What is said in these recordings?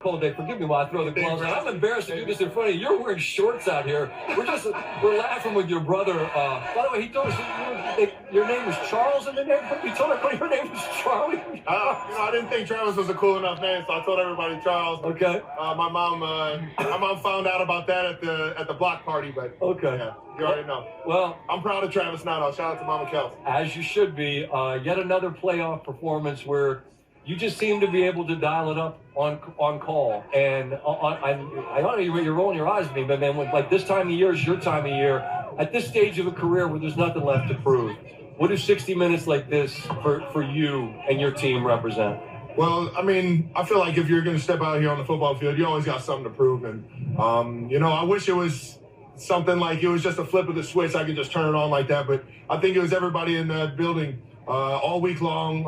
cold day. Forgive me while I throw the gloves on. I'm embarrassed to do this in front of you. You're wearing shorts out here. We're laughing with your brother. By the way, he told us your name was Charles in the name. He told everybody your name was Charlie. I didn't think Travis was a cool enough name, so I told everybody Charles. Okay. My mom found out about that at the block party, but okay. Yeah, you already know. Well, I'm proud of Travis now. Shout out to Mama Kelce. As you should be. Yet another playoff performance where you just seem to be able to dial it up on call. And I know you're rolling your eyes at me, but man, like this time of year is your time of year. At this stage of a career where there's nothing left to prove, what do 60 minutes like this for you and your team represent? Well, I mean, I feel like if you're going to step out here on the football field, you always got something to prove. And, I wish it was something like it was just a flip of the switch. I could just turn it on like that. But I think it was everybody in the building all week long,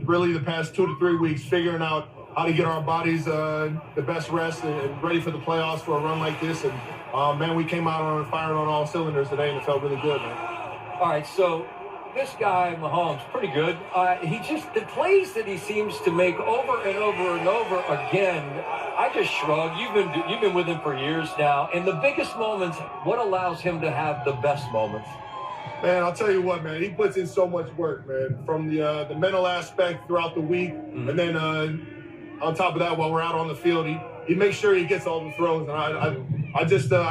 really the past 2 to 3 weeks, figuring out how to get our bodies the best rest and ready for the playoffs for a run like this. And, man, we came out on firing on all cylinders today, and it felt really good, man. All right, so this guy, Mahomes, pretty good. The plays that he seems to make over and over and over again, I just shrug. You've been with him for years now. In the biggest moments, what allows him to have the best moments? Man, I'll tell you what, man, he puts in so much work, man, from the mental aspect throughout the week. Mm-hmm. And then on top of that, while we're out on the field, he makes sure he gets all the throws. And I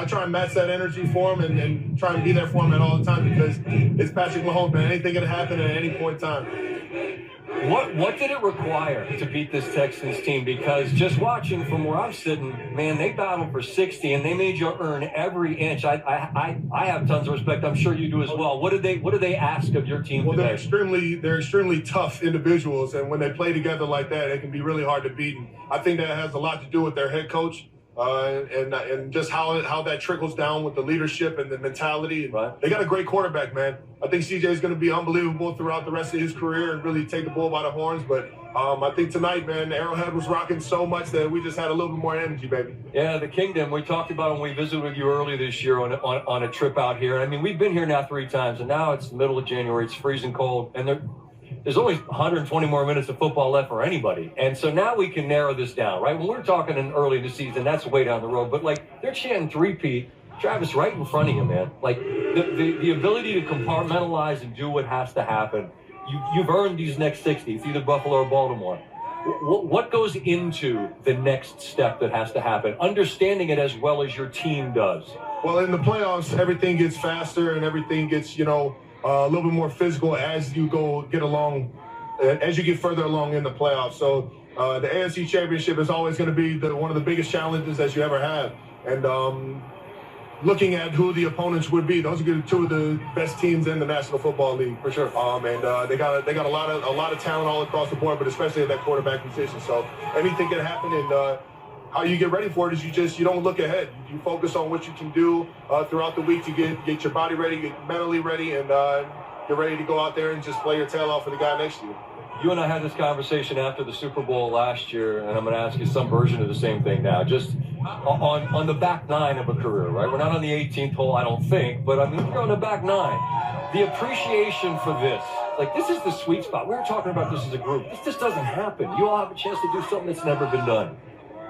try and match that energy for him and try and be there for him at all the time because it's Patrick Mahomes, man. Anything can happen at any point in time. What did it require to beat this Texans team? Because just watching from where I'm sitting, man, they battled for 60 and they made you earn every inch. I have tons of respect. I'm sure you do as well. What did they ask of your team today? They're extremely tough individuals, and when they play together like that, it can be really hard to beat. And I think that has a lot to do with their head coach. And just how that trickles down with the leadership and the mentality. Right. They got a great quarterback, man. I think CJ is going to be unbelievable throughout the rest of his career and really take the bull by the horns. But I think tonight, man, Arrowhead was rocking so much that we just had a little bit more energy, baby. Yeah, the Kingdom. We talked about when we visited with you early this year on a trip out here. I mean, we've been here now 3 times, and now it's the middle of January. It's freezing cold, and there's only 120 more minutes of football left for anybody. And so now we can narrow this down, right? When we're talking in early in the season, that's way down the road. But, like, they're chanting three-peat. Travis, right in front of you, man. Like, the ability to compartmentalize and do what has to happen, you've earned these next 60. It's either Buffalo or Baltimore. What goes into the next step that has to happen? Understanding it as well as your team does. Well, in the playoffs, everything gets faster and everything gets, a little bit more physical as you get further along in the playoffs. So the AFC Championship is always going to be one of the biggest challenges that you ever have. And looking at who the opponents would be, those are 2 of the best teams in the National Football League for sure. And they got a lot of talent all across the board, but especially at that quarterback position. So anything can happen. And how you get ready for it is you don't look ahead. You focus on what you can do throughout the week to get your body ready, get mentally ready, and get ready to go out there and just play your tail off for the guy next to you. You and I had this conversation after the Super Bowl last year, and I'm going to ask you some version of the same thing now. Just on the back 9 of a career, right? We're not on the 18th hole, I don't think, but I mean, we're on the back 9. The appreciation for this, like this is the sweet spot. We were talking about this as a group. This just doesn't happen. You all have a chance to do something that's never been done.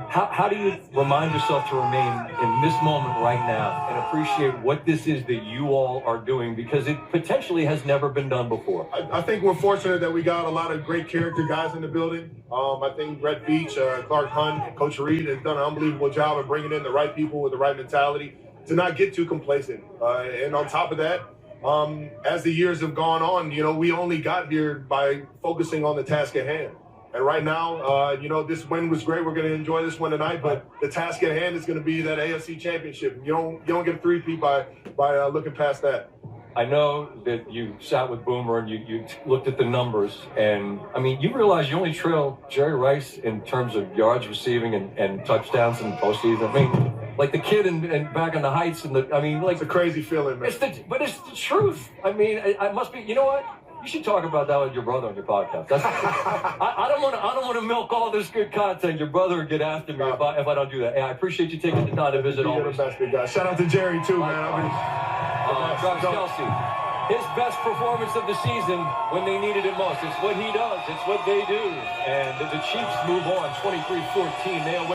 How do you remind yourself to remain in this moment right now and appreciate what this is that you all are doing, because it potentially has never been done before? I think we're fortunate that we got a lot of great character guys in the building. I think Brett Beach, Clark Hunt, Coach Reed has done an unbelievable job of bringing in the right people with the right mentality to not get too complacent. And on top of that, as the years have gone on, we only got here by focusing on the task at hand. And right now, this win was great. We're going to enjoy this one tonight, but the task at hand is going to be that AFC Championship. You don't get a 3-peat by looking past that. I know that you sat with Boomer and you looked at the numbers, and I mean, you realize you only trail Jerry Rice in terms of yards receiving and touchdowns in the postseason. I mean, like the kid in back in the Heights, it's a crazy feeling, man. But it's the truth. I mean, I must be. You know what? You should talk about that with your brother on your podcast. I don't want to milk all this good content. Your brother would get after me if I don't do that. Hey, I appreciate you taking the time to visit all this. Best big guy. Shout out to Jerry too, man. Travis Kelce, his best performance of the season when they needed it most. It's what he does. It's what they do. And the Chiefs move on 23-14. They await